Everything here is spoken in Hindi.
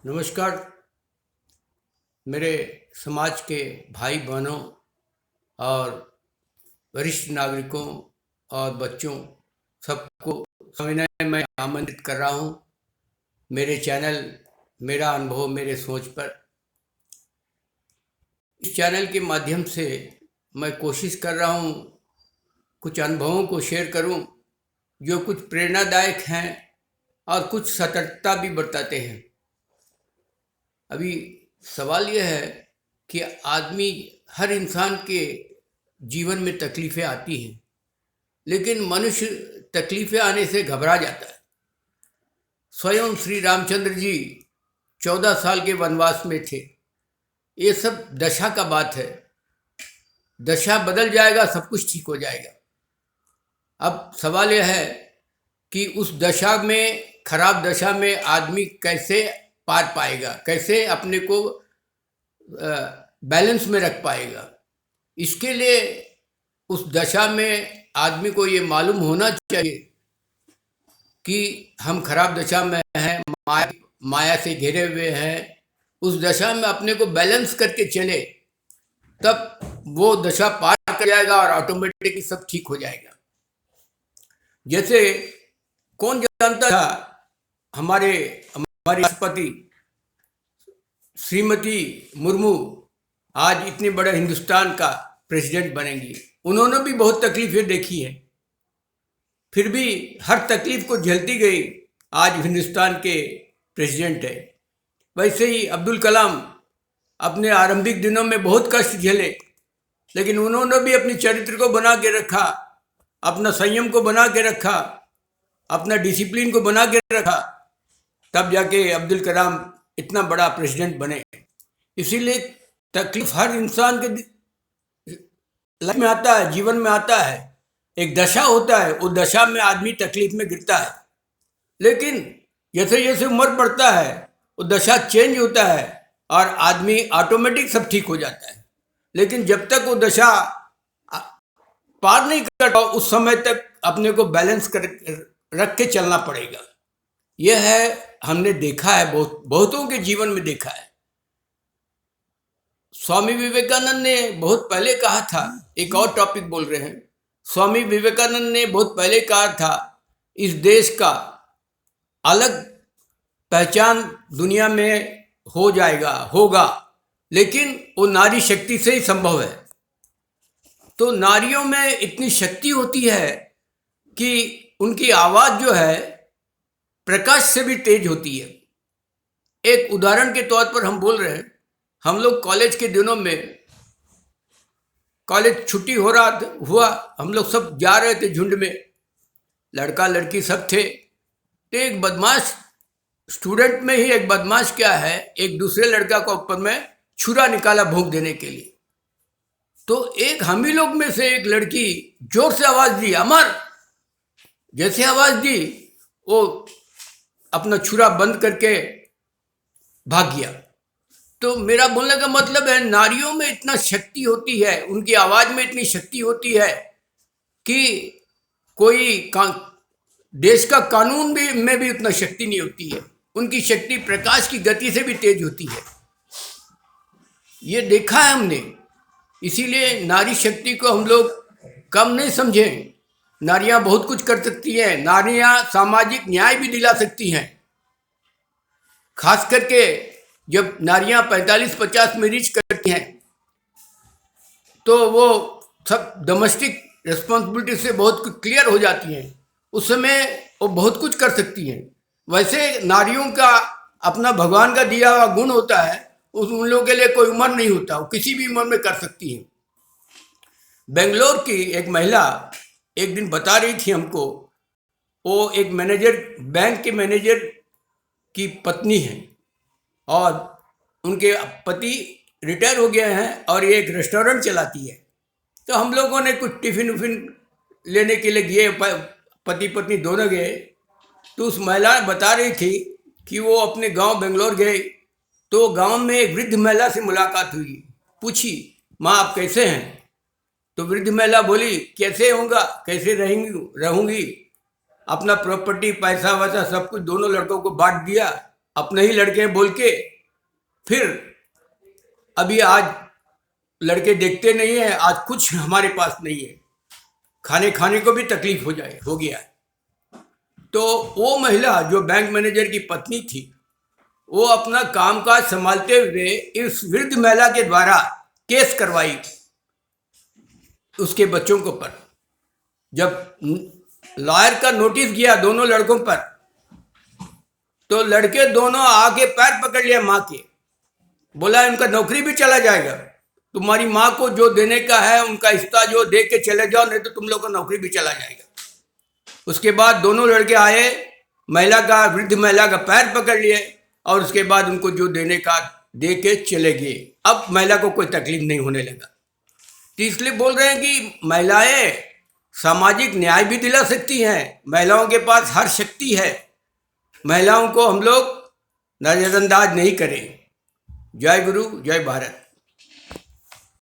नमस्कार। मेरे समाज के भाई बहनों और वरिष्ठ नागरिकों और बच्चों सबको सविनय मैं आमंत्रित कर रहा हूँ मेरे चैनल मेरा अनुभव मेरे सोच पर। इस चैनल के माध्यम से मैं कोशिश कर रहा हूँ कुछ अनुभवों को शेयर करूँ जो कुछ प्रेरणादायक हैं और कुछ सतर्कता भी बरताते हैं। अभी सवाल यह है कि हर इंसान के जीवन में तकलीफ़ें आती हैं, लेकिन मनुष्य तकलीफ़ें आने से घबरा जाता है। स्वयं श्री रामचंद्र जी 14 साल के वनवास में थे। ये सब दशा का बात है। दशा बदल जाएगा, सब कुछ ठीक हो जाएगा। अब सवाल यह है कि उस दशा में, खराब दशा में आदमी कैसे पार पाएगा, कैसे अपने को बैलेंस में रख पाएगा। इसके लिए उस दशा में आदमी को ये मालूम होना चाहिए कि हम खराब दशा में हैं, माया से घिरे हुए हैं। उस दशा में अपने को बैलेंस करके चले, तब वो दशा पार कर जाएगा और ऑटोमेटिकली सब ठीक हो जाएगा। जैसे कौन जानता था हमारी राष्ट्रपति श्रीमती मुर्मू आज इतने बड़े हिंदुस्तान का प्रेसिडेंट बनेंगी। उन्होंने भी बहुत तकलीफें देखी है, फिर भी हर तकलीफ को झेलती गई, आज हिंदुस्तान के प्रेसिडेंट है। वैसे ही अब्दुल कलाम अपने आरंभिक दिनों में बहुत कष्ट झेले, लेकिन उन्होंने भी अपने चरित्र को बना के रखा, अपना संयम को बना के रखा, अपना डिसिप्लिन को बना के रखा, तब जाके अब्दुल कलाम इतना बड़ा प्रेसिडेंट बने। इसीलिए तकलीफ हर इंसान के लाइफ में आता है, जीवन में आता है। एक दशा होता है, उस दशा में आदमी तकलीफ में गिरता है, लेकिन जैसे जैसे उम्र बढ़ता है वो दशा चेंज होता है और आदमी ऑटोमेटिक सब ठीक हो जाता है। लेकिन जब तक वो दशा पार नहीं करता, उस समय तक अपने को बैलेंस कर रख के चलना पड़ेगा। यह है, हमने देखा है, बहुतों के जीवन में देखा है। स्वामी विवेकानंद ने बहुत पहले कहा था, एक और टॉपिक बोल रहे हैं। स्वामी विवेकानंद ने बहुत पहले कहा था, इस देश का अलग पहचान दुनिया में होगा, लेकिन वो नारी शक्ति से ही संभव है। तो नारियों में इतनी शक्ति होती है कि उनकी आवाज़ जो है प्रकाश से भी तेज होती है। एक उदाहरण के तौर पर हम बोल रहे हैं, हम लोग कॉलेज के दिनों में, कॉलेज छुट्टी हुआ, हम लोग सब जा रहे थे झुंड में, लड़का लड़की सब थे। तो एक बदमाश स्टूडेंट में ही एक बदमाश क्या है, एक दूसरे लड़का को ऊपर में छुरा निकाला भोंक देने के लिए। तो एक हम ही लोग में से एक लड़की जोर से आवाज दी, अमर। जैसे आवाज दी, वो अपना छुरा बंद करके भाग गया। तो मेरा बोलने का मतलब है, नारियों में इतना शक्ति होती है, उनकी आवाज में इतनी शक्ति होती है कि कोई देश का कानून में भी उतना शक्ति नहीं होती है। उनकी शक्ति प्रकाश की गति से भी तेज होती है। ये देखा है हमने। इसीलिए नारी शक्ति को हम लोग कम नहीं समझें। नारियां बहुत कुछ कर सकती हैं। नारियां सामाजिक न्याय भी दिला सकती हैं। खास करके जब नारियां 45-50 में रीच करती हैं, तो वो सब डोमेस्टिक रिस्पॉन्सिबिलिटी से बहुत क्लियर हो जाती हैं। उस समय वो बहुत कुछ कर सकती हैं। वैसे नारियों का अपना भगवान का दिया हुआ गुण होता है, उन लोगों के लिए कोई उम्र नहीं होता, वो किसी भी उम्र में कर सकती हैं। बेंगलोर की एक महिला एक दिन बता रही थी हमको, वो एक मैनेजर, बैंक के मैनेजर की पत्नी है और उनके पति रिटायर हो गए हैं और ये एक रेस्टोरेंट चलाती है। तो हम लोगों ने कुछ टिफिन उफिन लेने के लिए गए, पति पत्नी दोनों गए। तो उस महिला बता रही थी कि वो अपने गांव बेंगलोर गए, तो गांव में एक वृद्ध महिला से मुलाकात हुई। पूछी, माँ आप कैसे हैं? तो वृद्ध महिला बोली, कैसे होगा, कैसे रहूंगी, अपना प्रॉपर्टी पैसा वैसा सब कुछ दोनों लड़कों को बांट दिया अपने ही लड़के बोल के फिर अभी आज लड़के देखते नहीं है, आज कुछ हमारे पास नहीं है, खाने को भी तकलीफ हो गया है। तो वो महिला जो बैंक मैनेजर की पत्नी थी, वो अपना कामकाज संभालते हुए इस वृद्ध महिला के द्वारा केस करवाई उसके बच्चों के ऊपर। जब लॉयर का नोटिस गया दोनों लड़कों पर, तो लड़के दोनों आके पैर पकड़ लिया माँ के, बोला इनका नौकरी भी चला जाएगा, तुम्हारी माँ को जो देने का है उनका हिस्सा जो दे के चले जाओ, नहीं तो तुम लोग का नौकरी भी चला जाएगा। उसके बाद दोनों लड़के आए, वृद्ध महिला का पैर पकड़ लिए और उसके बाद उनको जो देने का दे के चले गए। अब महिला को कोई तकलीफ नहीं होने लगा। तो इसलिए बोल रहे हैं कि महिलाएं सामाजिक न्याय भी दिला सकती हैं, महिलाओं के पास हर शक्ति है, महिलाओं को हम लोग नजरअंदाज नहीं करें। जय गुरु, जय भारत।